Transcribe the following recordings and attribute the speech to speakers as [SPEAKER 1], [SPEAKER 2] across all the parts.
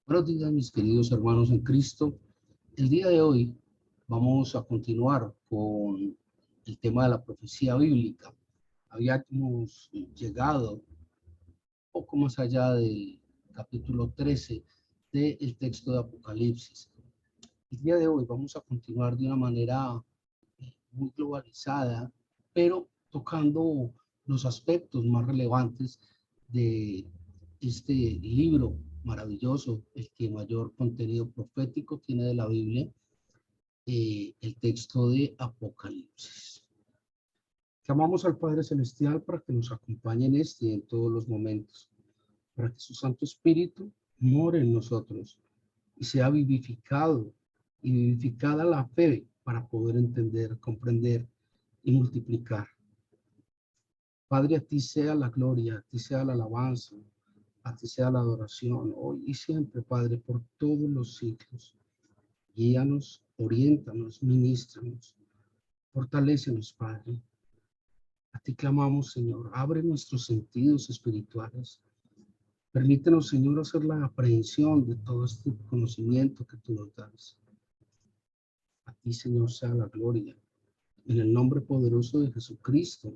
[SPEAKER 1] Buenos días, mis queridos hermanos en Cristo. El día de hoy vamos a continuar con el tema de la profecía bíblica. Habíamos llegado un poco más allá del capítulo 13 del texto de Apocalipsis. El día de hoy vamos a continuar de una manera muy globalizada, pero tocando los aspectos más relevantes de este libro maravilloso, el que mayor contenido profético tiene de la Biblia, el texto de Apocalipsis. Llamamos al Padre Celestial para que nos acompañe en este y en todos los momentos, para que su Santo Espíritu more en nosotros y sea vivificado y vivificada la fe para poder entender, comprender y multiplicar. Padre, a ti sea la gloria, a ti sea la alabanza, a ti sea la adoración, hoy y siempre, Padre, por todos los siglos. Guíanos, oriéntanos, ministranos, fortalécenos, Padre. A ti clamamos, Señor, abre nuestros sentidos espirituales. Permítenos, Señor, hacer la aprehensión de todo este conocimiento que tú nos das. A ti, Señor, sea la gloria. En el nombre poderoso de Jesucristo,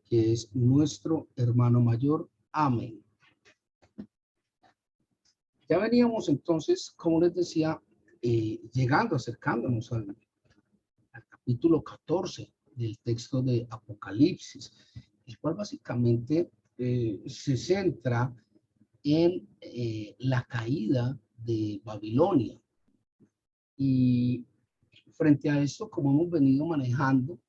[SPEAKER 1] que es nuestro hermano mayor. Amén. Ya veníamos entonces, como les decía, acercándonos al capítulo 14 del texto de Apocalipsis, el cual básicamente se centra en la caída de Babilonia. Y frente a esto, como hemos venido manejando,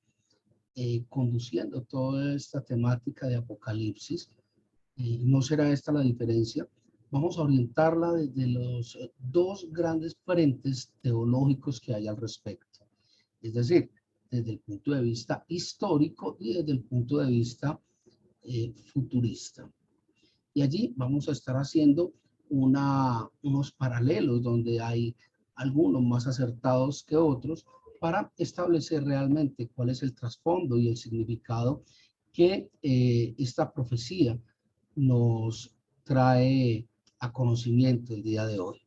[SPEAKER 1] conduciendo toda esta temática de Apocalipsis, no será esta la diferencia. Vamos a orientarla desde los dos grandes frentes teológicos que hay al respecto. Es decir, desde el punto de vista histórico y desde el punto de vista futurista. Y allí vamos a estar haciendo unos paralelos donde hay algunos más acertados que otros para establecer realmente cuál es el trasfondo y el significado que esta profecía nos trae a conocimiento el día de hoy.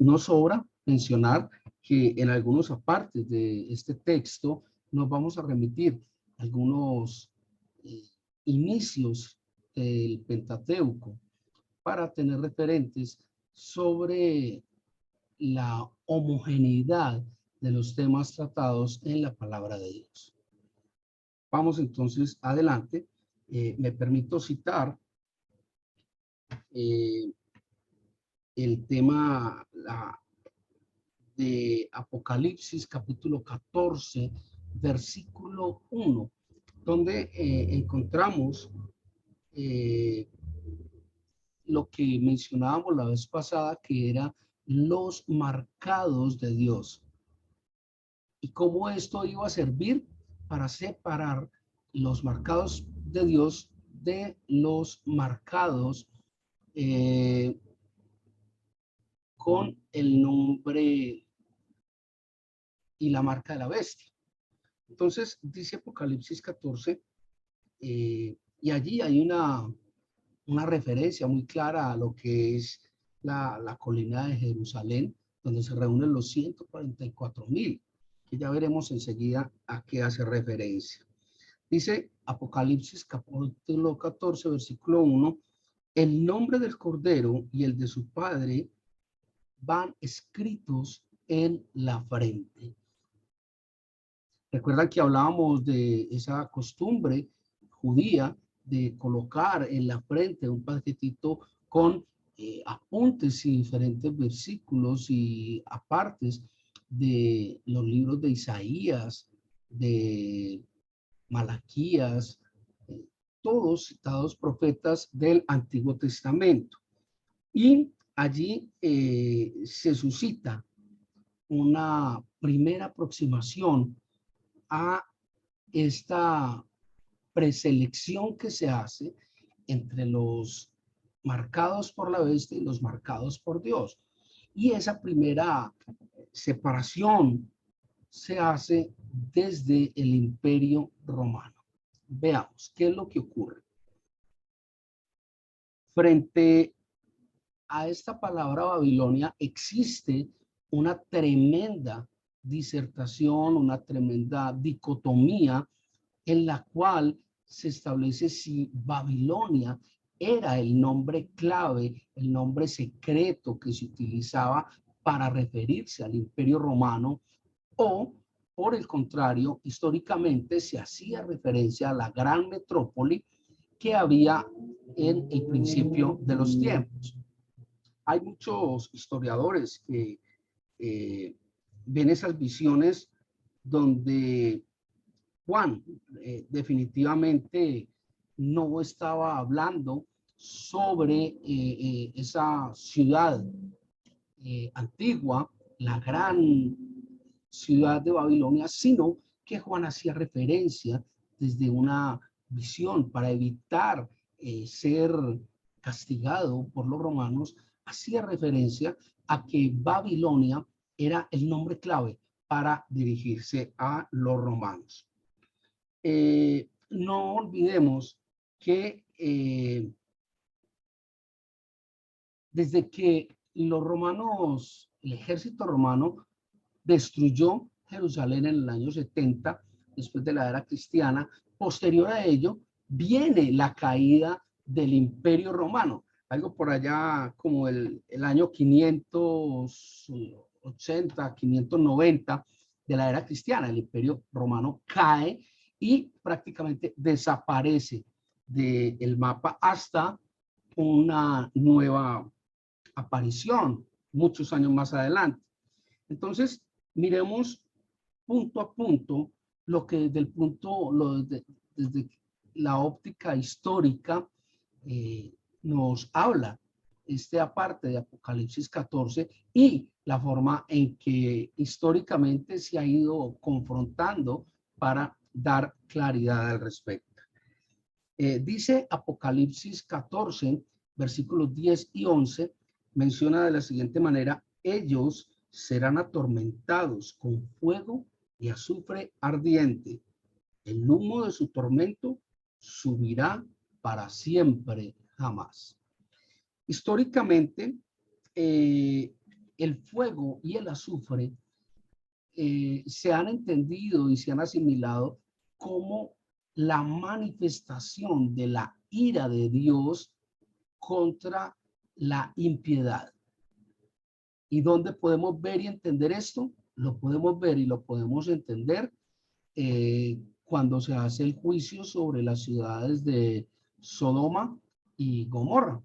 [SPEAKER 1] No sobra mencionar que en algunos apartes de este texto nos vamos a remitir a algunos inicios del Pentateuco para tener referentes sobre la homogeneidad de los temas tratados en la palabra de Dios. Vamos entonces adelante. Me permito citar el tema de Apocalipsis capítulo 14, versículo 1, donde encontramos lo que mencionábamos la vez pasada, que eran los marcados de Dios. Y cómo esto iba a servir para separar los marcados de Dios de los marcados con el nombre y la marca de la bestia. Entonces, dice Apocalipsis 14, y allí hay una referencia muy clara a lo que es la colina de Jerusalén, donde se reúnen los 144,000, que ya veremos enseguida a qué hace referencia. Dice Apocalipsis capítulo 14, versículo 1, el nombre del Cordero y el de su Padre van escritos en la frente. Recuerdan que hablábamos de esa costumbre judía de colocar en la frente un paquetito con apuntes y diferentes versículos y apartes de los libros de Isaías, de Malaquías, todos citados profetas del Antiguo Testamento. Y allí se suscita una primera aproximación a esta preselección que se hace entre los marcados por la bestia y los marcados por Dios. Y esa primera separación se hace desde el Imperio Romano. Veamos qué es lo que ocurre. Frente a esta palabra Babilonia existe una tremenda disertación, una tremenda dicotomía en la cual se establece si Babilonia era el nombre clave, el nombre secreto que se utilizaba para referirse al Imperio Romano, o por el contrario, históricamente se hacía referencia a la gran metrópoli que había en el principio de los tiempos. Hay muchos historiadores que ven esas visiones donde Juan definitivamente no estaba hablando sobre esa ciudad antigua, la gran ciudad de Babilonia, sino que Juan hacía referencia desde una visión para evitar ser castigado por los romanos, hacía referencia a que Babilonia era el nombre clave para dirigirse a los romanos. No olvidemos que desde que los romanos, el ejército romano destruyó Jerusalén en el año 70, después de la era cristiana, posterior a ello viene la caída del Imperio Romano, algo por allá como el año 580, 590 de la era cristiana. El Imperio Romano cae y prácticamente desaparece del mapa hasta una nueva aparición muchos años más adelante. Entonces, miremos punto a punto lo que desde la óptica histórica nos habla esta parte de Apocalipsis 14 y la forma en que históricamente se ha ido confrontando para dar claridad al respecto. Dice Apocalipsis 14, versículos 10 y 11, menciona de la siguiente manera: ellos serán atormentados con fuego y azufre ardiente. El humo de su tormento subirá para siempre jamás. Históricamente, el fuego y el azufre se han entendido y se han asimilado como la manifestación de la ira de Dios contra la impiedad. ¿Y dónde podemos ver y entender esto? Lo podemos ver y lo podemos entender cuando se hace el juicio sobre las ciudades de Sodoma y Gomorra,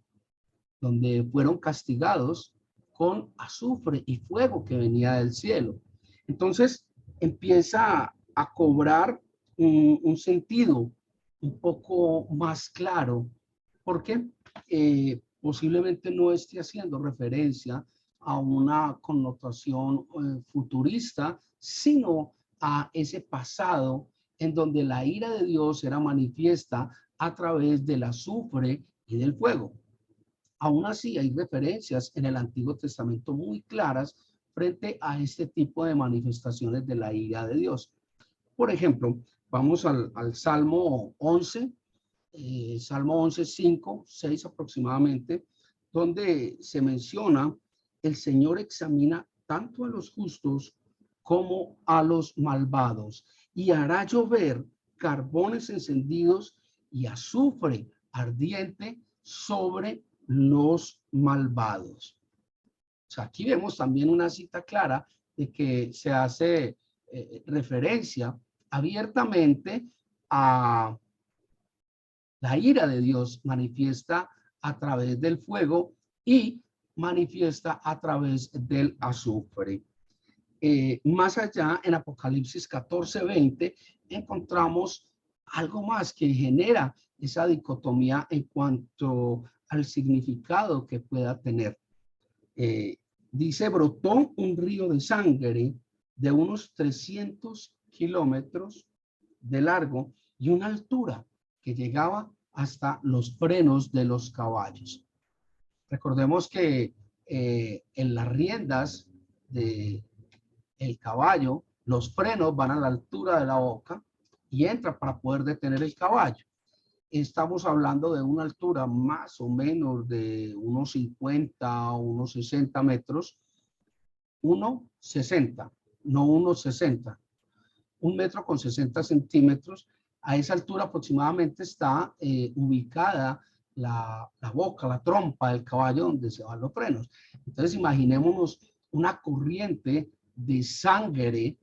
[SPEAKER 1] donde fueron castigados con azufre y fuego que venía del cielo. Entonces empieza a cobrar un sentido un poco más claro, porque posiblemente no esté haciendo referencia a una connotación futurista, sino a ese pasado en donde la ira de Dios era manifiesta a través del azufre y del fuego. Aún así, hay referencias en el Antiguo Testamento muy claras frente a este tipo de manifestaciones de la ira de Dios. Por ejemplo, vamos al Salmo 11, Salmo 11, 5, 6 aproximadamente, donde se menciona: el Señor examina tanto a los justos como a los malvados, y hará llover carbones encendidos y azufre ardiente sobre los malvados. O sea, aquí vemos también una cita clara de que se hace referencia abiertamente a la ira de Dios manifiesta a través del fuego y manifiesta a través del azufre. Más allá, en Apocalipsis 14, 20, encontramos algo más que genera esa dicotomía en cuanto al significado que pueda tener. Dice: brotó un río de sangre de unos 300 kilómetros de largo y una altura que llegaba hasta los frenos de los caballos. Recordemos que en las riendas del caballo, los frenos van a la altura de la boca y entra para poder detener el caballo. estamos hablando de una altura más o menos de unos 50 o unos 60 metros, 1,60, no unos 60, 1 metro con 60 centímetros. A esa altura aproximadamente está ubicada la boca, la trompa del caballo donde se van los frenos. Entonces imaginémonos una corriente de sangre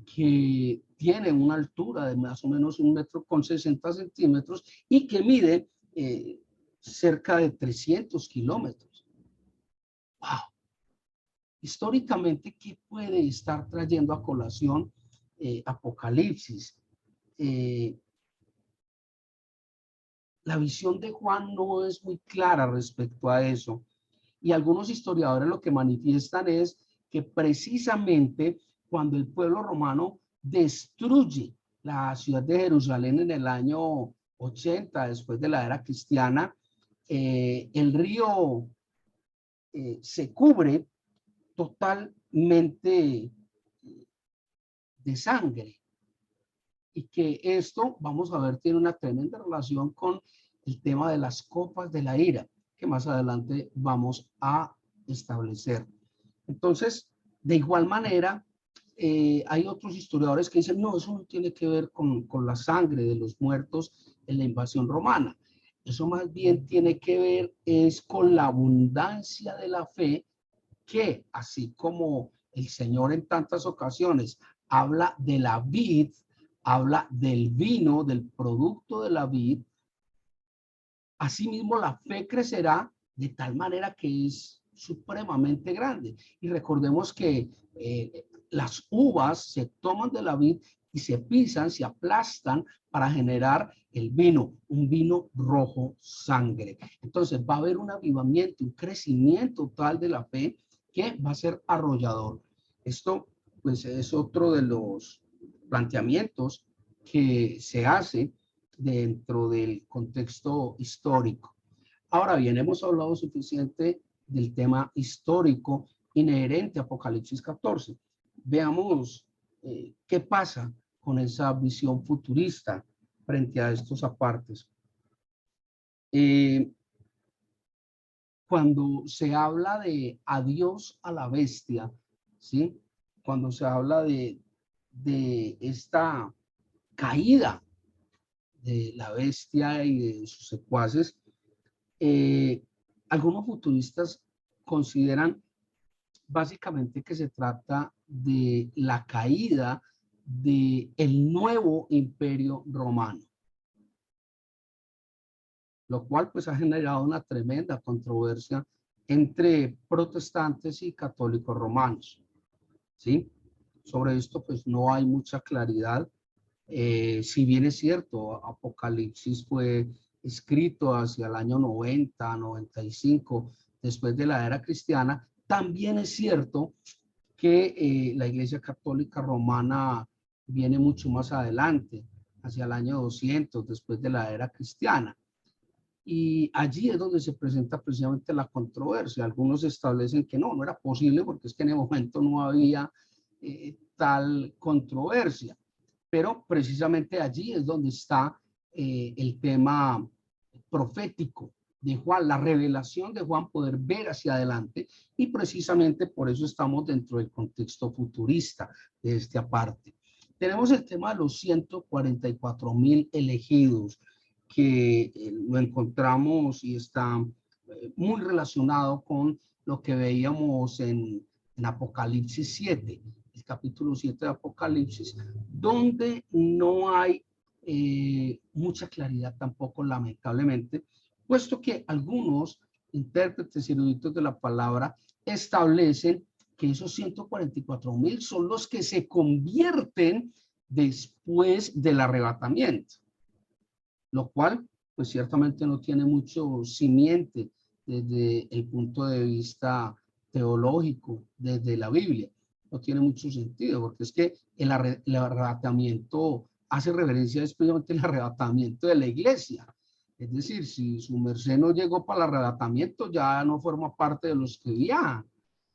[SPEAKER 1] que tiene una altura de más o menos 1 metro con 60 centímetros y que mide cerca de 300 kilómetros. ¡Wow! Históricamente, ¿qué puede estar trayendo a colación Apocalipsis? La visión de Juan no es muy clara respecto a eso. Y algunos historiadores lo que manifiestan es que precisamente cuando el pueblo romano destruye la ciudad de Jerusalén en el año 80, después de la era cristiana, el río se cubre totalmente de sangre. Y que esto, vamos a ver, tiene una tremenda relación con el tema de las copas de la ira, que más adelante vamos a establecer. Entonces, de igual manera, hay otros historiadores que dicen, no, eso no tiene que ver con la sangre de los muertos en la invasión romana. Eso más bien tiene que ver es con la abundancia de la fe que, así como el Señor en tantas ocasiones habla de la vid, habla del vino, del producto de la vid, asimismo la fe crecerá de tal manera que es supremamente grande. Y recordemos que las uvas se toman de la vid y se pisan, se aplastan para generar el vino, un vino rojo sangre. Entonces va a haber un avivamiento, un crecimiento tal de la fe que va a ser arrollador. Esto pues es otro de los planteamientos que se hace dentro del contexto histórico. Ahora bien, hemos hablado suficiente del tema histórico inherente a Apocalipsis 14. Veamos qué pasa con esa visión futurista frente a estos apartes. Cuando se habla de adiós a la bestia, ¿sí? Cuando se habla de esta caída de la bestia y de sus secuaces, algunos futuristas consideran básicamente que se trata de la caída del nuevo imperio romano, lo cual pues ha generado una tremenda controversia entre protestantes y católicos romanos, ¿sí? Sobre esto pues no hay mucha claridad. Si bien es cierto, Apocalipsis fue escrito hacia el año 90, 95, después de la era cristiana, también es cierto que la Iglesia Católica Romana viene mucho más adelante, hacia el año 200, después de la era cristiana. Y allí es donde se presenta precisamente la controversia. Algunos establecen que no era posible porque es que en el momento no había tal controversia. Pero precisamente allí es donde está el tema profético de Juan, la revelación de Juan, poder ver hacia adelante, y precisamente por eso estamos dentro del contexto futurista de este aparte. Tenemos el tema de los 144,000 elegidos, que lo encontramos y está muy relacionado con lo que veíamos en Apocalipsis 7, el capítulo 7 de Apocalipsis, donde no hay mucha claridad tampoco, lamentablemente, puesto que algunos intérpretes y eruditos de la palabra establecen que esos 144,000 son los que se convierten después del arrebatamiento, lo cual pues ciertamente no tiene mucho simiente desde el punto de vista teológico, desde la Biblia. No tiene mucho sentido, porque es que el arrebatamiento hace referencia especialmente al arrebatamiento de la iglesia. Es decir, si su merced no llegó para el arrebatamiento, ya no forma parte de los que viajan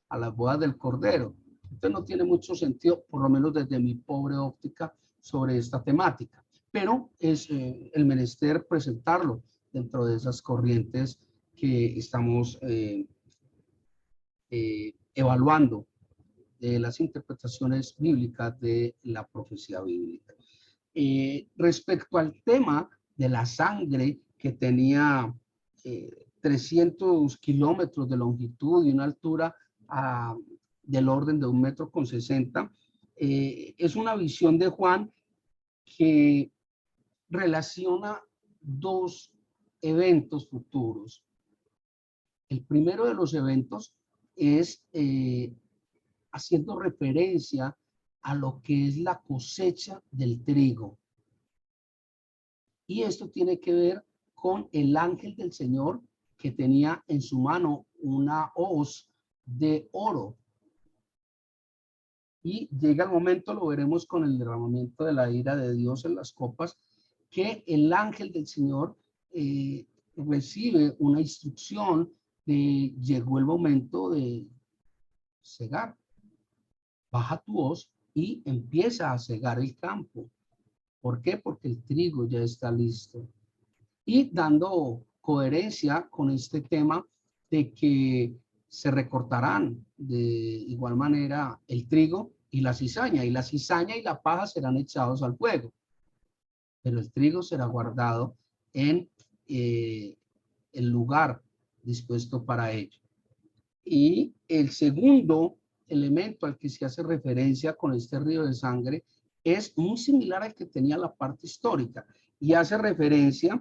[SPEAKER 1] a las bodas del Cordero. Entonces no tiene mucho sentido, por lo menos desde mi pobre óptica, sobre esta temática. pero es el menester presentarlo dentro de esas corrientes que estamos evaluando de las interpretaciones bíblicas de la profecía bíblica. Respecto al tema de la sangre que tenía 300 kilómetros de longitud y una altura del orden de 1,60 metros, es una visión de Juan que relaciona dos eventos futuros. El primero de los eventos es haciendo referencia a lo que es la cosecha del trigo. Y esto tiene que ver con el ángel del Señor que tenía en su mano una hoz de oro. Y llega el momento, lo veremos con el derramamiento de la ira de Dios en las copas, que el ángel del Señor recibe una instrucción de llegó el momento de cegar. Baja tu hoz y empieza a cegar el campo. ¿Por qué? Porque el trigo ya está listo. Y dando coherencia con este tema de que se recortarán de igual manera el trigo y la cizaña y la paja serán echados al fuego, pero el trigo será guardado en el lugar dispuesto para ello. Y el segundo elemento al que se hace referencia con este río de sangre es muy similar al que tenía la parte histórica y hace referencia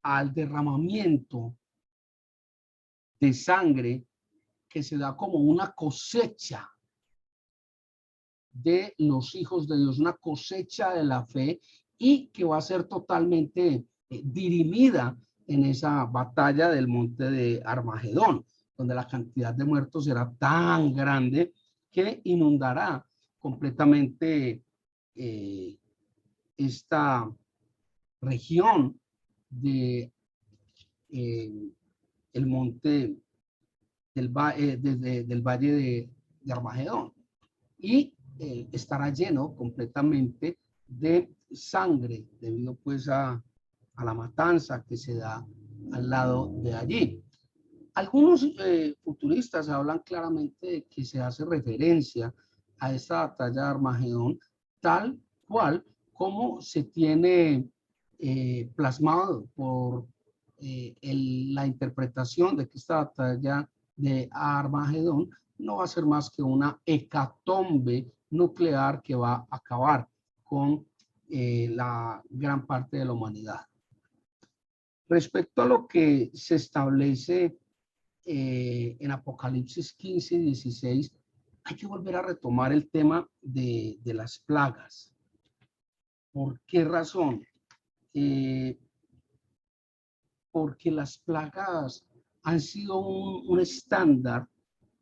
[SPEAKER 1] al derramamiento de sangre que se da como una cosecha de los hijos de Dios, una cosecha de la fe y que va a ser totalmente dirimida en esa batalla del monte de Armagedón, donde la cantidad de muertos será tan grande que inundará completamente esta región de el monte del valle de Armagedón y estará lleno completamente de sangre debido pues a la matanza que se da al lado de allí. Algunos futuristas hablan claramente de que se hace referencia a esta batalla de Armagedón tal cual como se tiene plasmado por la interpretación de que esta batalla de Armagedón no va a ser más que una hecatombe nuclear que va a acabar con la gran parte de la humanidad. Respecto a lo que se establece en Apocalipsis 15 y 16, hay que volver a retomar el tema de las plagas. ¿Por qué razón? Porque las plagas han sido un estándar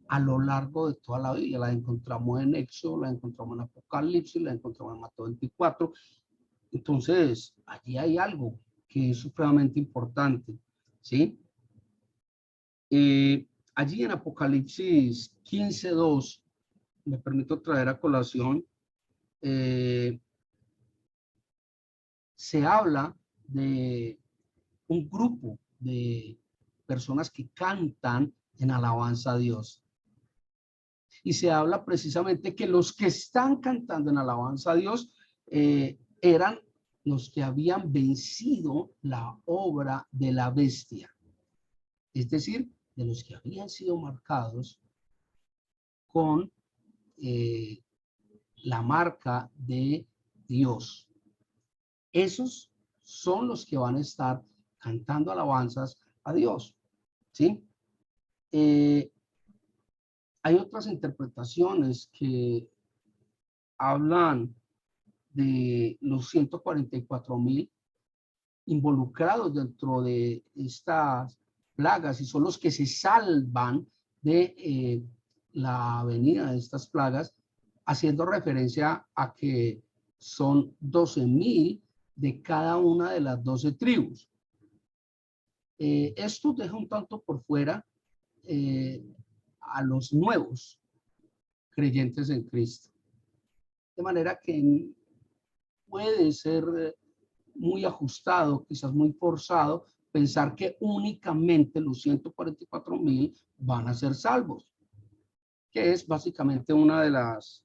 [SPEAKER 1] a lo largo de toda la Biblia. La encontramos en Éxodo, la encontramos en Apocalipsis, la encontramos en Mateo 24. Entonces, allí hay algo que es supremamente importante, ¿sí? Allí en Apocalipsis 15:2, me permito traer a colación, se habla de un grupo de personas que cantan en alabanza a Dios. Y se habla precisamente que los que están cantando en alabanza a Dios eran los que habían vencido la obra de la bestia. Es decir, de los que habían sido marcados con la marca de Dios. Esos son los que van a estar cantando alabanzas a Dios, ¿sí? Hay otras interpretaciones que hablan de los 144,000 involucrados dentro de estas plagas y son los que se salvan de la venida de estas plagas, haciendo referencia a que son 12,000 de cada una de las 12 tribus. Esto deja un tanto por fuera a los nuevos creyentes en Cristo. De manera que puede ser muy ajustado, quizás muy forzado, pensar que únicamente los 144,000 van a ser salvos, que es básicamente una de las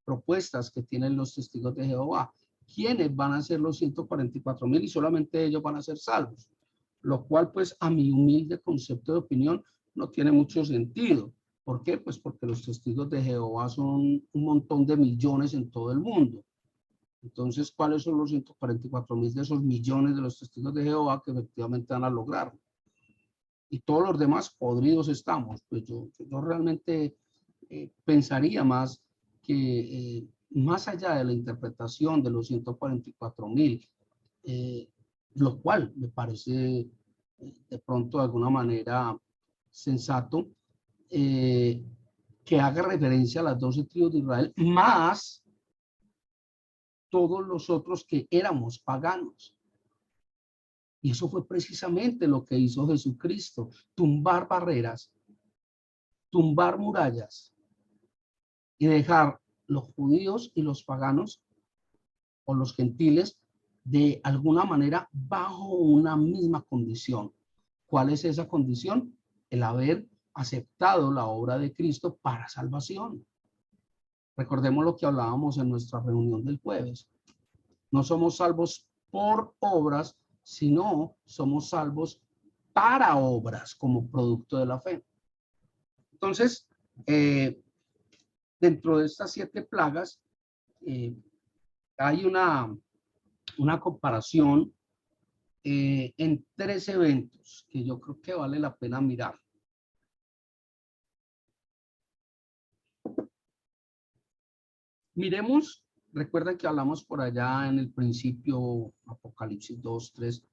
[SPEAKER 1] propuestas que tienen los testigos de Jehová. ¿Quiénes van a ser los 144,000 y solamente ellos van a ser salvos? Lo cual, pues, a mi humilde concepto de opinión, no tiene mucho sentido. ¿Por qué? Pues porque los testigos de Jehová son un montón de millones en todo el mundo. Entonces, ¿cuáles son los 144,000 de esos millones de los testigos de Jehová que efectivamente van a lograrlo? Y todos los demás podridos estamos. Pues yo realmente pensaría más que más allá de la interpretación de los 144,000, lo cual me parece de pronto de alguna manera sensato, que haga referencia a las 12 tribus de Israel, más todos los otros que éramos paganos. Y eso fue precisamente lo que hizo Jesucristo, tumbar barreras, tumbar murallas y dejar los judíos y los paganos o los gentiles de alguna manera bajo una misma condición. ¿Cuál es esa condición? El haber aceptado la obra de Cristo para salvación. Recordemos lo que hablábamos en nuestra reunión del jueves. No somos salvos por obras, sino somos salvos para obras como producto de la fe. Entonces, dentro de estas 7 plagas, hay una comparación en 3 eventos que yo creo que vale la pena mirar. Miremos, recuerden que hablamos por allá en el principio, Apocalipsis 2, 3,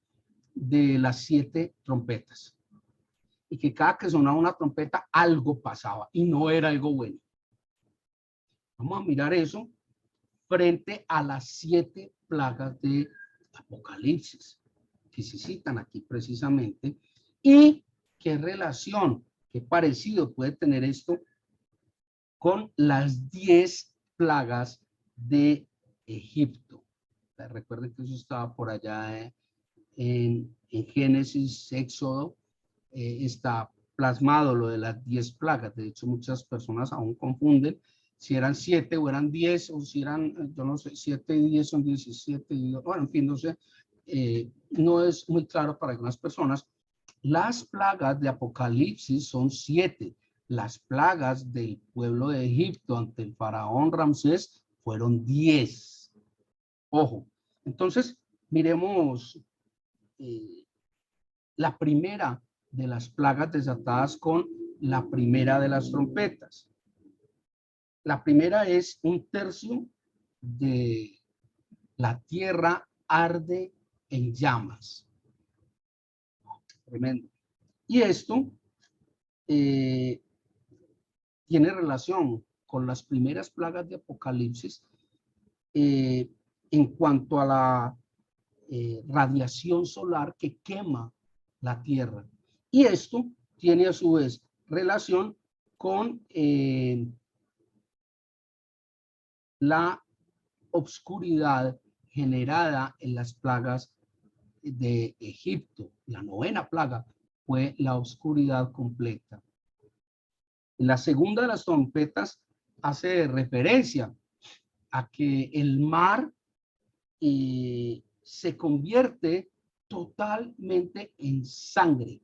[SPEAKER 1] de las 7 trompetas. Y que cada que sonaba una trompeta, algo pasaba y no era algo bueno. Vamos a mirar eso frente a las 7 plagas de Apocalipsis, que se citan aquí precisamente, y qué relación, qué parecido puede tener esto con las 10 plagas de Egipto. Recuerden que eso estaba por allá en Génesis, Éxodo, está plasmado lo de las 10 plagas. De hecho, muchas personas aún confunden si eran 7 o eran 10, o si eran, yo no sé, 7 y 10 son 17, y, bueno, en fin, no sé, no es muy claro para algunas personas. Las plagas de Apocalipsis son 7. Las plagas del pueblo de Egipto ante el faraón Ramsés fueron 10. Ojo, entonces miremos la primera de las plagas desatadas con la primera de las trompetas. La primera es 1/3 de la tierra arde en llamas. Tremendo. Y esto tiene relación con las primeras plagas de Apocalipsis en cuanto a la radiación solar que quema la tierra. Y esto tiene a su vez relación con la obscuridad generada en las plagas de Egipto. La 9ª plaga fue la oscuridad completa. La segunda de las trompetas hace referencia a que el mar se convierte totalmente en sangre.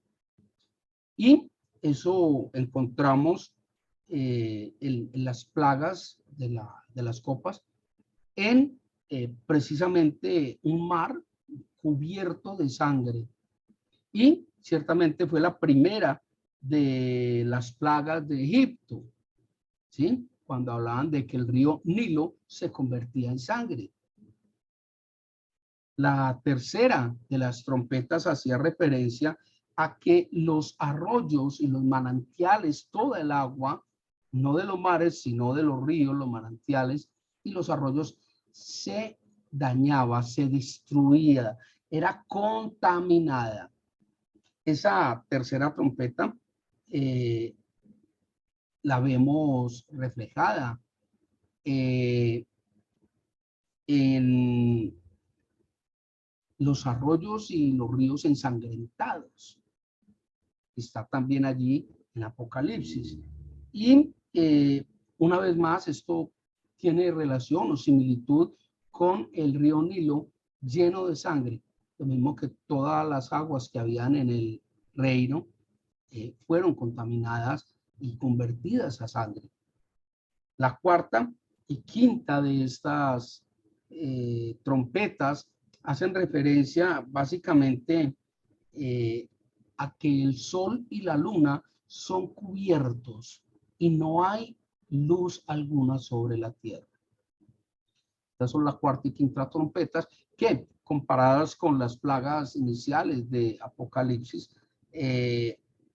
[SPEAKER 1] Y eso encontramos en las plagas de las copas, en precisamente un mar cubierto de sangre. Y ciertamente fue la primera de las plagas de Egipto, ¿sí? Cuando hablaban de que el río Nilo se convertía en sangre. La tercera de las trompetas hacía referencia a que los arroyos y los manantiales, toda el agua, no de los mares, sino de los ríos, los manantiales y los arroyos, se dañaba, se destruía, era contaminada. Esa tercera trompeta la vemos reflejada en los arroyos y los ríos ensangrentados. Está también allí en Apocalipsis. Y una vez más, esto tiene relación o similitud con el río Nilo lleno de sangre, lo mismo que todas las aguas que habían en el reino fueron contaminadas y convertidas a sangre. La cuarta y quinta de estas trompetas hacen referencia básicamente a que el sol y la luna son cubiertos y no hay luz alguna sobre la tierra. Estas son la cuarta y quinta trompetas que, comparadas con las plagas iniciales de Apocalipsis,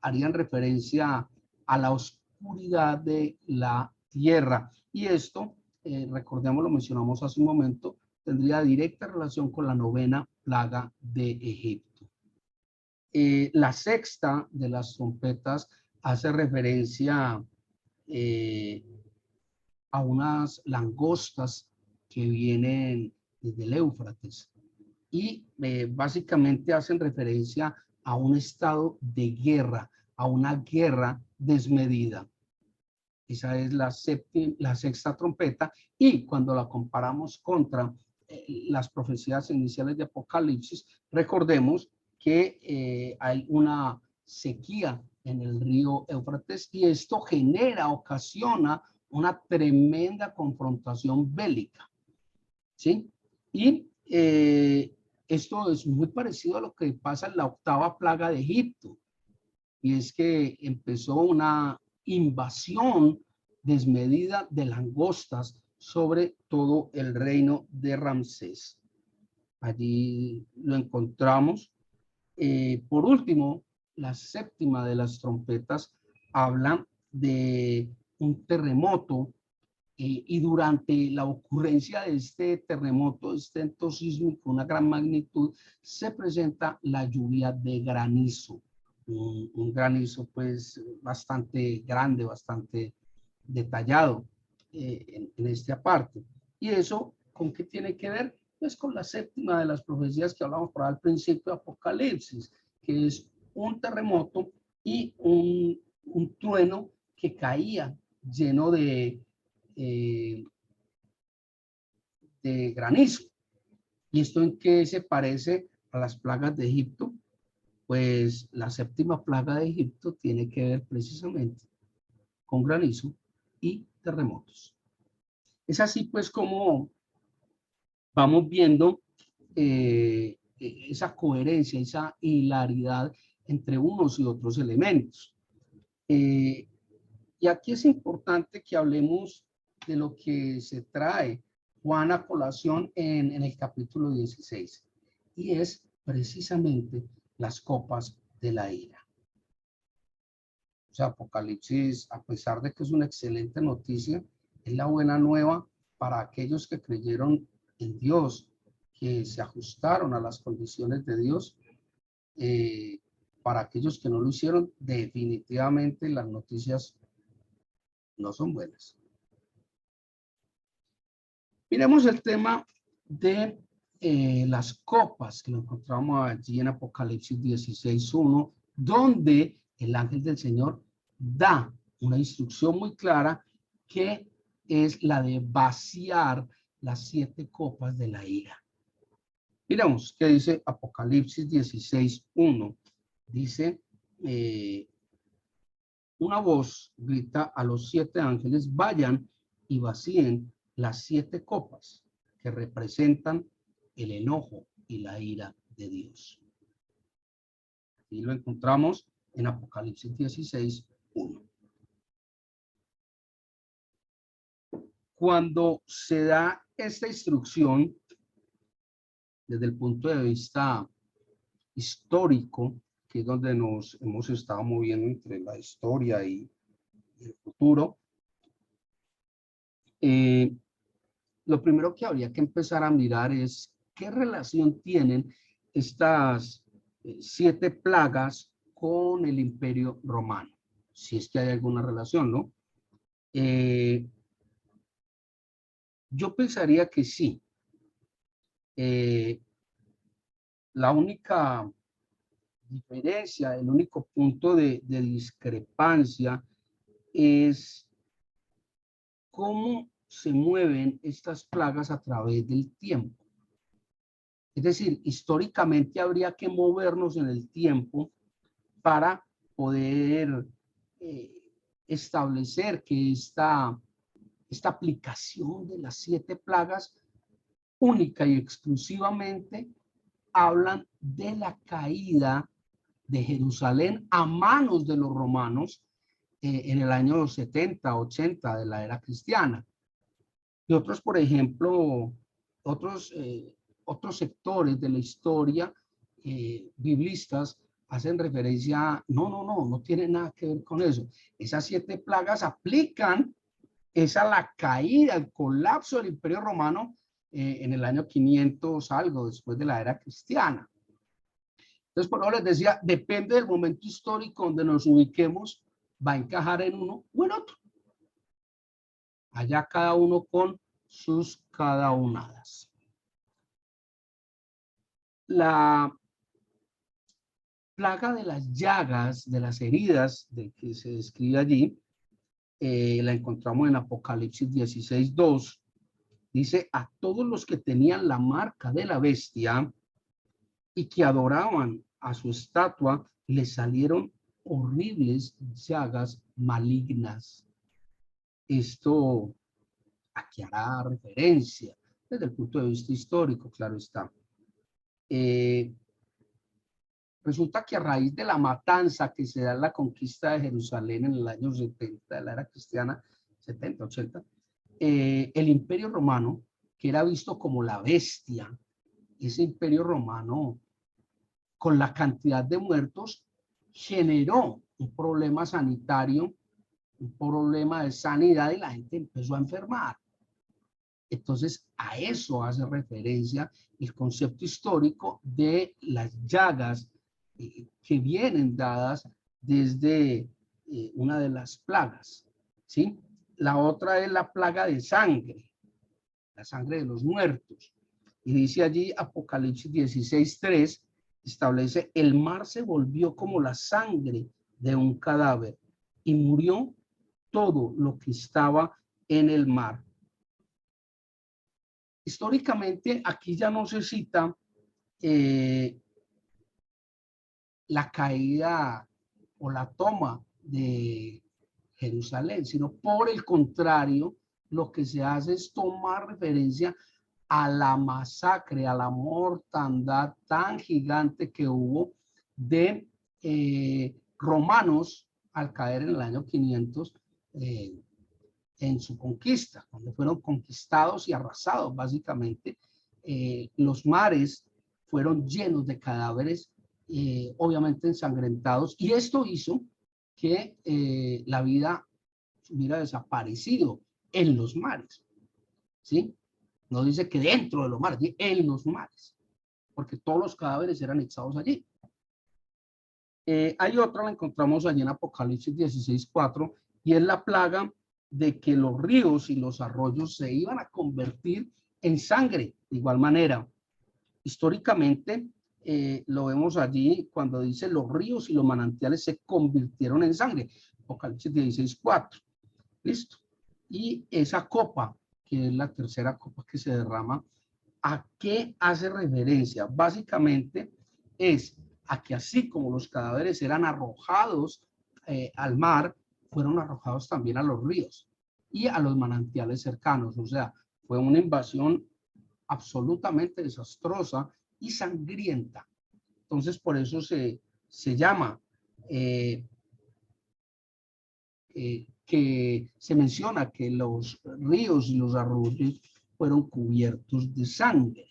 [SPEAKER 1] harían referencia a la oscuridad de la tierra. Y esto, recordemos, lo mencionamos hace un momento, tendría directa relación con la novena plaga de Egipto. La sexta de las trompetas hace referencia a unas langostas que vienen desde el Éufrates y básicamente hacen referencia a un estado de guerra, a una guerra desmedida. Esa es la sexta trompeta, y cuando la comparamos contra las profecías iniciales de Apocalipsis, recordemos que hay una sequía en el río Éufrates y esto ocasiona una tremenda confrontación bélica, ¿sí? Y esto es muy parecido a lo que pasa en la octava plaga de Egipto, y es que empezó una invasión desmedida de langostas sobre todo el reino de Ramsés. Allí lo encontramos. Por último, la séptima de las trompetas habla de un terremoto y durante la ocurrencia de este terremoto, este evento sísmico, una gran magnitud, se presenta la lluvia de granizo. Un granizo pues bastante grande, bastante detallado en esta parte. ¿Y eso con qué tiene que ver? Pues con la séptima de las profecías que hablamos por al principio de Apocalipsis, que es un terremoto y un trueno que caía lleno de granizo. ¿Y esto en qué se parece a las plagas de Egipto? Pues la séptima plaga de Egipto tiene que ver precisamente con granizo y terremotos. Es así pues como vamos viendo esa coherencia, esa hilaridad entre unos y otros elementos. Y aquí es importante que hablemos de lo que se trae Juan a colación en el capítulo 16, y es precisamente las copas de la ira. O sea, Apocalipsis, a pesar de que es una excelente noticia, es la buena nueva para aquellos que creyeron en Dios, que se ajustaron a las condiciones de Dios. Para aquellos que no lo hicieron, definitivamente las noticias no son buenas. Miremos el tema de las copas, que lo encontramos allí en Apocalipsis 16:1, donde el ángel del Señor da una instrucción muy clara que es la de vaciar las 7 copas de la ira. Miremos qué dice Apocalipsis 16:1. Dice, una voz grita a los 7 ángeles, vayan y vacíen las 7 copas que representan el enojo y la ira de Dios. Y lo encontramos en Apocalipsis 16:1. Cuando se da esta instrucción, desde el punto de vista histórico, que es donde nos hemos estado moviendo entre la historia y el futuro, lo primero que habría que empezar a mirar es qué relación tienen estas 7 plagas con el Imperio Romano, si es que hay alguna relación, ¿no? Yo pensaría que sí, La única diferencia, el único punto de discrepancia es cómo se mueven estas plagas a través del tiempo. Es decir, históricamente habría que movernos en el tiempo para poder establecer que esta aplicación de las 7 plagas única y exclusivamente hablan de la caída de Jerusalén a manos de los romanos en el año 70, 80 de la era cristiana. Y otros, por ejemplo, otros sectores de la historia biblistas hacen referencia, no tiene nada que ver con eso. Esas 7 plagas aplican, es a la caída, el colapso del Imperio Romano en el año 500 algo, después de la era cristiana. Entonces, por eso les decía, depende del momento histórico donde nos ubiquemos, va a encajar en uno o en otro. Allá cada uno con sus cadaunadas. La plaga de las llagas, de las heridas, de que se describe allí, la encontramos en Apocalipsis 16:2. Dice, a todos los que tenían la marca de la bestia y que adoraban a su estatua, les salieron horribles llagas malignas. Esto aquí hará referencia desde el punto de vista histórico, claro está. Resulta que a raíz de la matanza que se da en la conquista de Jerusalén en el año 70 de la era cristiana, 70, 80, el Imperio Romano, que era visto como la bestia, ese Imperio Romano, con la cantidad de muertos, generó un problema sanitario, un problema de sanidad y la gente empezó a enfermar. Entonces, a eso hace referencia el concepto histórico de las llagas que vienen dadas desde una de las plagas, ¿sí? La otra es la plaga de sangre, la sangre de los muertos. Y dice allí Apocalipsis 16:3, establece, el mar se volvió como la sangre de un cadáver y murió todo lo que estaba en el mar. Históricamente, aquí ya no se cita la caída o la toma de Jerusalén, sino por el contrario, lo que se hace es tomar referencia a la masacre, a la mortandad tan gigante que hubo de romanos al caer en el año 500 en su conquista, cuando fueron conquistados y arrasados básicamente. Los mares fueron llenos de cadáveres, obviamente ensangrentados, y esto hizo que la vida hubiera desaparecido en los mares, ¿sí? No dice que dentro de los mares, en los mares, porque todos los cadáveres eran echados allí. Hay otra, la encontramos allí en Apocalipsis 16:4, y es la plaga de que los ríos y los arroyos se iban a convertir en sangre. De igual manera, históricamente, lo vemos allí cuando dice los ríos y los manantiales se convirtieron en sangre. Apocalipsis 16:4. Listo. Y esa copa, que es la tercera copa que se derrama, ¿a qué hace referencia? Básicamente es a que así como los cadáveres eran arrojados al mar, fueron arrojados también a los ríos y a los manantiales cercanos. O sea, fue una invasión absolutamente desastrosa y sangrienta. Entonces, por eso se llama, que se menciona que los ríos y los arroyos fueron cubiertos de sangre.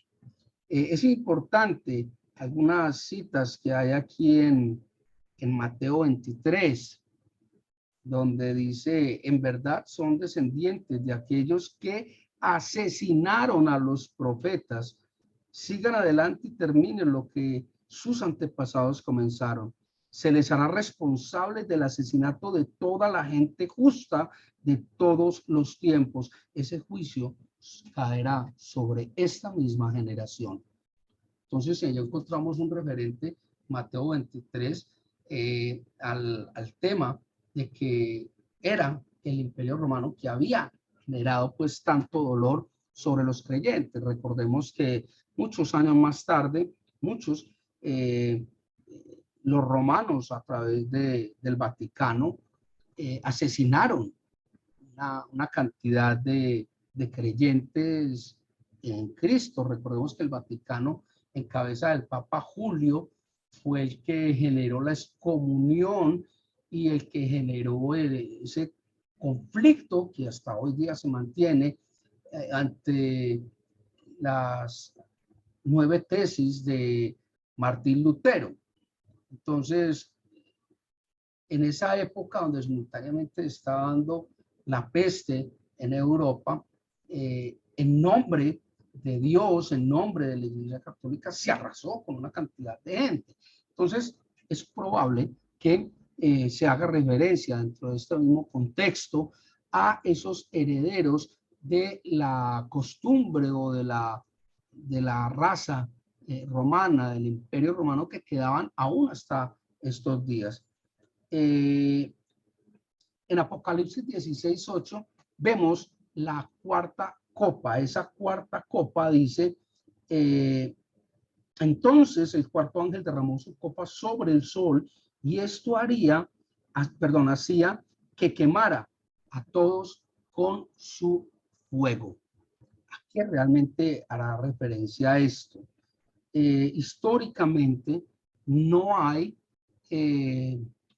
[SPEAKER 1] Es importante algunas citas que hay aquí en Mateo 23, donde dice, en verdad son descendientes de aquellos que asesinaron a los profetas. Sigan adelante y terminen lo que sus antepasados comenzaron. Se les hará responsables del asesinato de toda la gente justa de todos los tiempos. Ese juicio caerá sobre esta misma generación. Entonces, allá encontramos un referente, Mateo 23, al tema de que era el Imperio Romano que había generado pues tanto dolor sobre los creyentes. Recordemos que muchos años más tarde, los romanos a través del Vaticano asesinaron una cantidad de creyentes en Cristo. Recordemos que el Vaticano, en cabeza del Papa Julio, fue el que generó la excomunión y el que generó ese conflicto que hasta hoy día se mantiene ante las 9 tesis de Martín Lutero. Entonces, en esa época donde simultáneamente estaba dando la peste en Europa, en nombre de Dios, en nombre de la Iglesia Católica, se arrasó con una cantidad de gente. Entonces, es probable que se haga referencia dentro de este mismo contexto a esos herederos de la costumbre o de la raza romana, del Imperio Romano, que quedaban aún hasta estos días. En Apocalipsis 16:8 vemos la cuarta copa. Esa cuarta copa dice, entonces el cuarto ángel derramó su copa sobre el sol y esto hacía que quemara a todos con su fuego. Aquí realmente hará referencia a esto. Históricamente no hay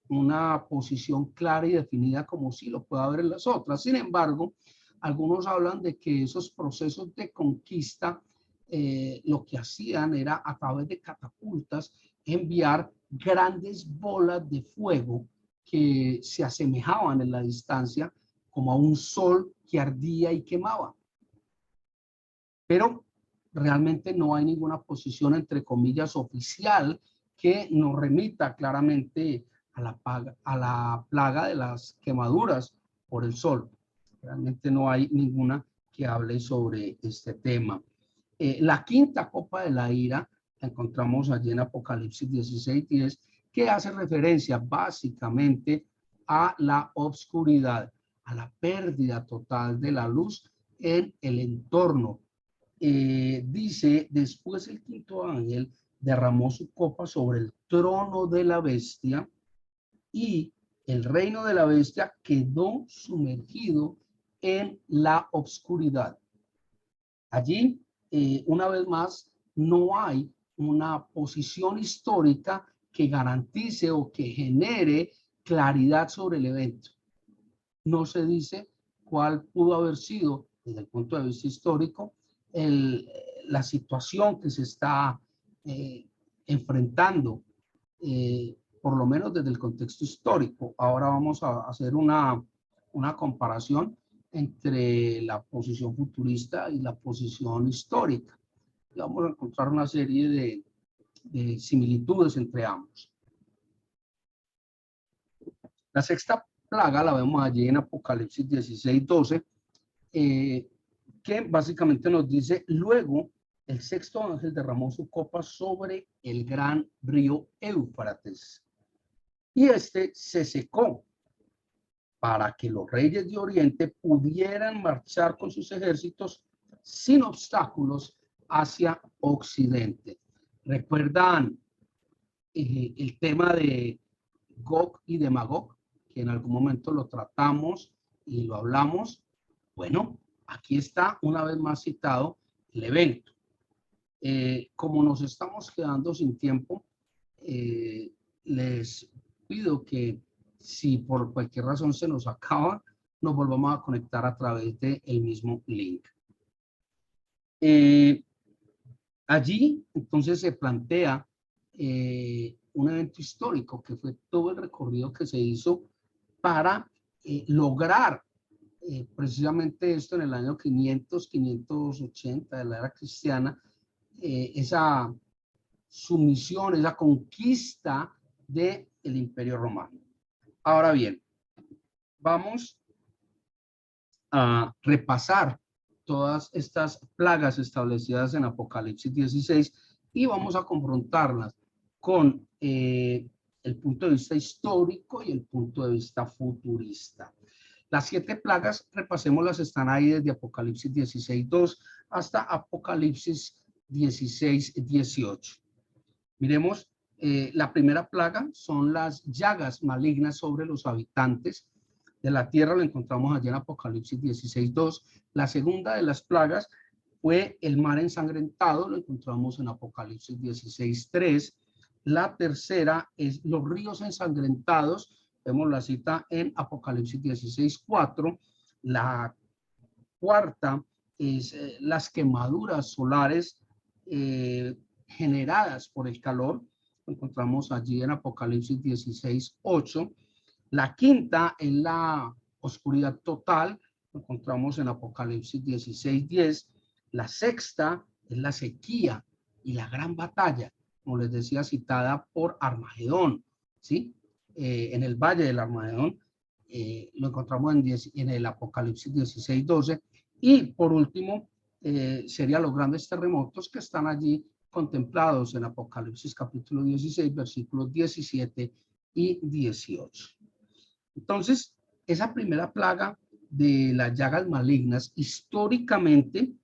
[SPEAKER 1] una posición clara y definida como sí lo puede haber en las otras. Sin embargo, algunos hablan de que esos procesos de conquista lo que hacían era a través de catapultas enviar grandes bolas de fuego que se asemejaban en la distancia como a un sol que ardía y quemaba. Pero realmente no hay ninguna posición, entre comillas, oficial que nos remita claramente a la plaga de las quemaduras por el sol. Realmente no hay ninguna que hable sobre este tema. La quinta copa de la ira la encontramos allí en Apocalipsis 16:10, que hace referencia básicamente a la oscuridad, a la pérdida total de la luz en el entorno. Dice, después el quinto ángel derramó su copa sobre el trono de la bestia y el reino de la bestia quedó sumergido en la oscuridad. Allí, una vez más, no hay una posición histórica que garantice o que genere claridad sobre el evento. No se dice cuál pudo haber sido, desde el punto de vista histórico, la situación que se está enfrentando, por lo menos desde el contexto histórico. Ahora vamos a hacer una comparación entre la posición futurista y la posición histórica. Y vamos a encontrar una serie de similitudes entre ambos. La sexta plaga la vemos allí en Apocalipsis 16:12, que básicamente nos dice, luego el sexto ángel derramó su copa sobre el gran río Éufrates y este se secó para que los reyes de Oriente pudieran marchar con sus ejércitos sin obstáculos hacia Occidente. ¿Recuerdan el tema de Gog y de Magog, que en algún momento lo tratamos y lo hablamos? Bueno, aquí está una vez más citado el evento. Como nos estamos quedando sin tiempo, les pido que si por cualquier razón se nos acaba, nos volvamos a conectar a través del mismo link. Allí entonces se plantea un evento histórico que fue todo el recorrido que se hizo para lograr precisamente esto en el año 580 de la era cristiana, esa sumisión, esa conquista del Imperio Romano. Ahora bien, vamos a repasar todas estas plagas establecidas en Apocalipsis 16 y vamos a confrontarlas con el punto de vista histórico y el punto de vista futurista. Las 7 plagas, repasémoslas, están ahí desde Apocalipsis 16:2 hasta Apocalipsis 16:18. Miremos, la primera plaga son las llagas malignas sobre los habitantes de la tierra, lo encontramos allí en Apocalipsis 16:2. La segunda de las plagas fue el mar ensangrentado, lo encontramos en Apocalipsis 16:3. La tercera es los ríos ensangrentados, vemos la cita en Apocalipsis 16:4. La cuarta es las quemaduras solares generadas por el calor, lo encontramos allí en Apocalipsis 16:8. La quinta es la oscuridad total, lo encontramos en Apocalipsis 16:10. La sexta es la sequía y la gran batalla, como les decía, citada por Armagedón, ¿sí? En el valle del Armagedón, lo encontramos en el Apocalipsis 16:12. Y por último, serían los grandes terremotos que están allí contemplados en Apocalipsis capítulo 16, versículos 17 y 18. Entonces, esa primera plaga de las llagas malignas, históricamente,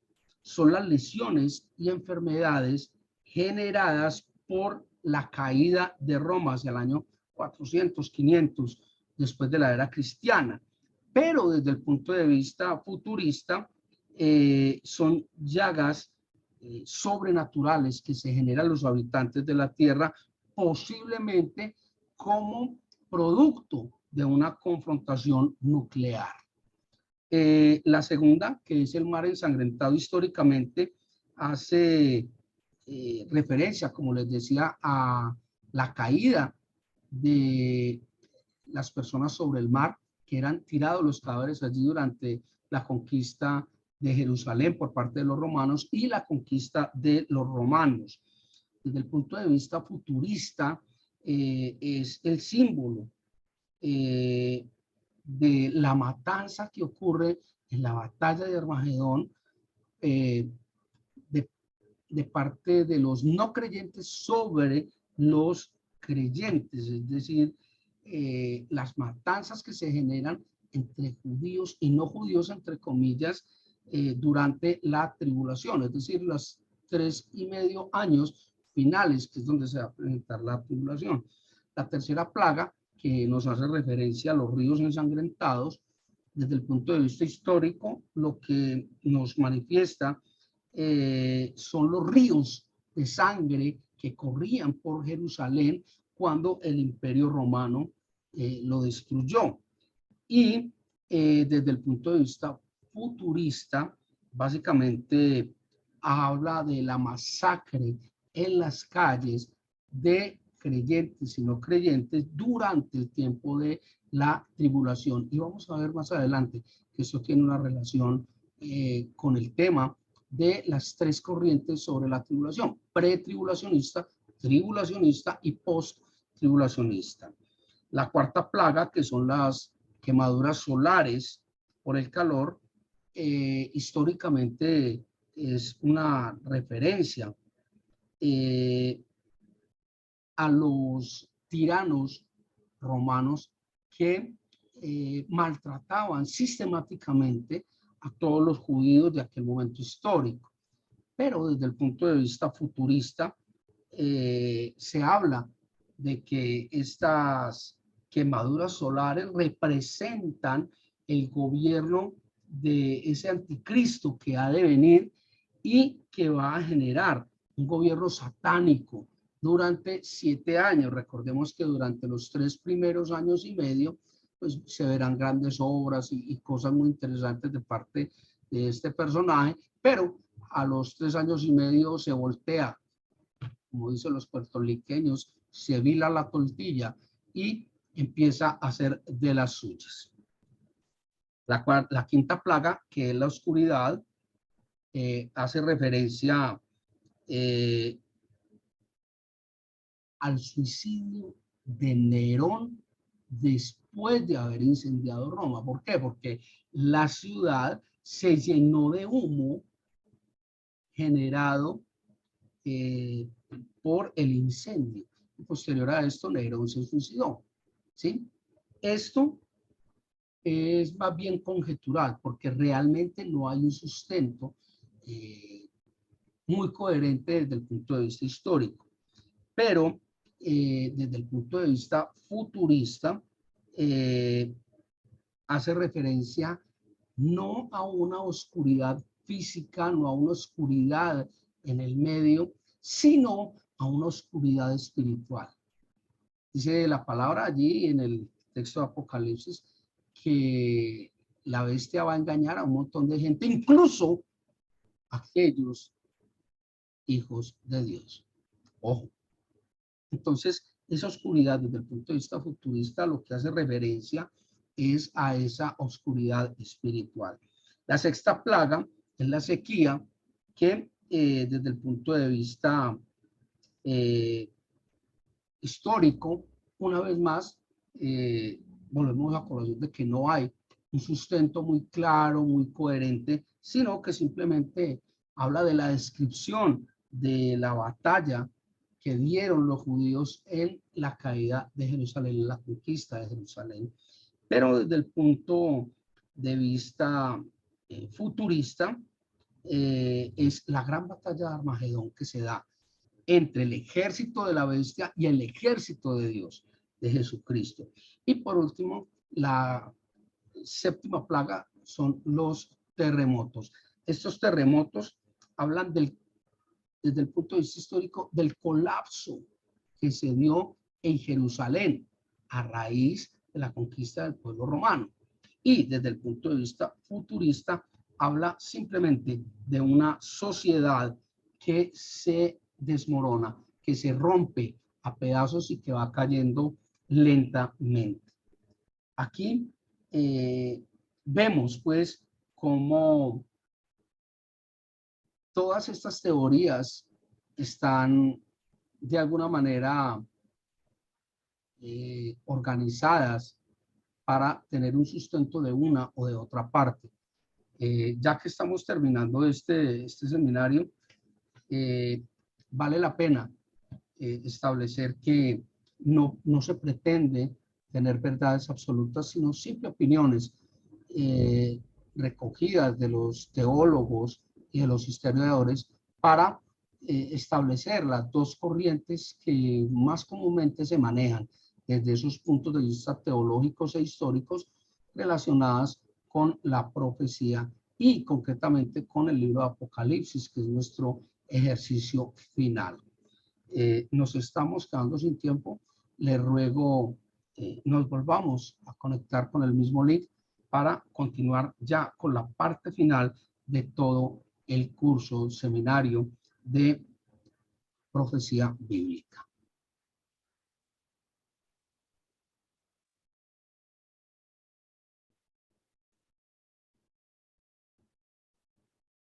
[SPEAKER 1] son las lesiones y enfermedades generadas por la caída de Roma hacia el año 400, 500, después de la era cristiana. Pero desde el punto de vista futurista, son llagas sobrenaturales que se generan los habitantes de la tierra, posiblemente como producto de una confrontación nuclear. La segunda, que es el mar ensangrentado, históricamente hace referencia, como les decía, a la caída de las personas sobre el mar, que eran tirados los cadáveres allí durante la conquista de Jerusalén por parte de los romanos y la conquista de los romanos. Desde el punto de vista futurista, es el símbolo de la matanza que ocurre en la batalla de Armagedón, de parte de los no creyentes sobre los creyentes, es decir, las matanzas que se generan entre judíos y no judíos, entre comillas, durante la tribulación, es decir, los 3,5 años finales, que es donde se va a presentar la tribulación. La tercera plaga, que nos hace referencia a los ríos ensangrentados, desde el punto de vista histórico, lo que nos manifiesta son los ríos de sangre que corrían por Jerusalén cuando el Imperio Romano lo destruyó. Y desde el punto de vista futurista, básicamente habla de la masacre en las calles de creyentes y no creyentes durante el tiempo de la tribulación. Y vamos a ver más adelante que esto tiene una relación con el tema de las 3 corrientes sobre la tribulación: pretribulacionista, tribulacionista y post-tribulacionista. La cuarta plaga, que son las quemaduras solares por el calor, históricamente es una referencia a los tiranos romanos que maltrataban sistemáticamente a todos los judíos de aquel momento histórico. Pero desde el punto de vista futurista, se habla de que estas quemaduras solares representan el gobierno de ese anticristo que ha de venir y que va a generar un gobierno satánico durante 7 años. Recordemos que durante los 3 primeros años y medio, pues se verán grandes obras y cosas muy interesantes de parte de este personaje, pero a los 3 años y medio se voltea, como dicen los puertorriqueños, se vila la tortilla y empieza a hacer de las suyas. La quinta plaga, que es la oscuridad, hace referencia al suicidio de Nerón después de haber incendiado Roma. ¿Por qué? Porque la ciudad se llenó de humo generado por el incendio. Y posterior a esto, Nerón se suicidó. ¿Sí? Esto es más bien conjetural, porque realmente no hay un sustento muy coherente desde el punto de vista histórico. Pero desde el punto de vista futurista, hace referencia no a una oscuridad física, no a una oscuridad en el medio, sino a una oscuridad espiritual. Dice la palabra allí en el texto de Apocalipsis que la bestia va a engañar a un montón de gente, incluso a aquellos hijos de Dios. Ojo. Entonces, esa oscuridad desde el punto de vista futurista lo que hace referencia es a esa oscuridad espiritual. La sexta plaga es la sequía que desde el punto de vista histórico, una vez más, volvemos a conocer de que no hay un sustento muy claro, muy coherente, sino que simplemente habla de la descripción de la batalla que dieron los judíos en la caída de Jerusalén, en la conquista de Jerusalén. Pero desde el punto de vista futurista, es la gran batalla de Armagedón que se da entre el ejército de la bestia y el ejército de Dios, de Jesucristo. Y por último, la séptima plaga son los terremotos. Estos terremotos hablan desde el punto de vista histórico del colapso que se dio en Jerusalén a raíz de la conquista del pueblo romano. Y desde el punto de vista futurista habla simplemente de una sociedad que se desmorona, que se rompe a pedazos y que va cayendo lentamente. Aquí vemos pues cómo todas estas teorías están de alguna manera organizadas para tener un sustento de una o de otra parte. Ya que estamos terminando este seminario, vale la pena establecer que no se pretende tener verdades absolutas, sino simples opiniones recogidas de los teólogos y de los historiadores para establecer las dos corrientes que más comúnmente se manejan desde esos puntos de vista teológicos e históricos relacionadas con la profecía y concretamente con el libro de Apocalipsis, que es nuestro ejercicio final. Nos estamos quedando sin tiempo. Le ruego nos volvamos a conectar con el mismo link para continuar ya con la parte final de todo el curso seminario de profecía bíblica.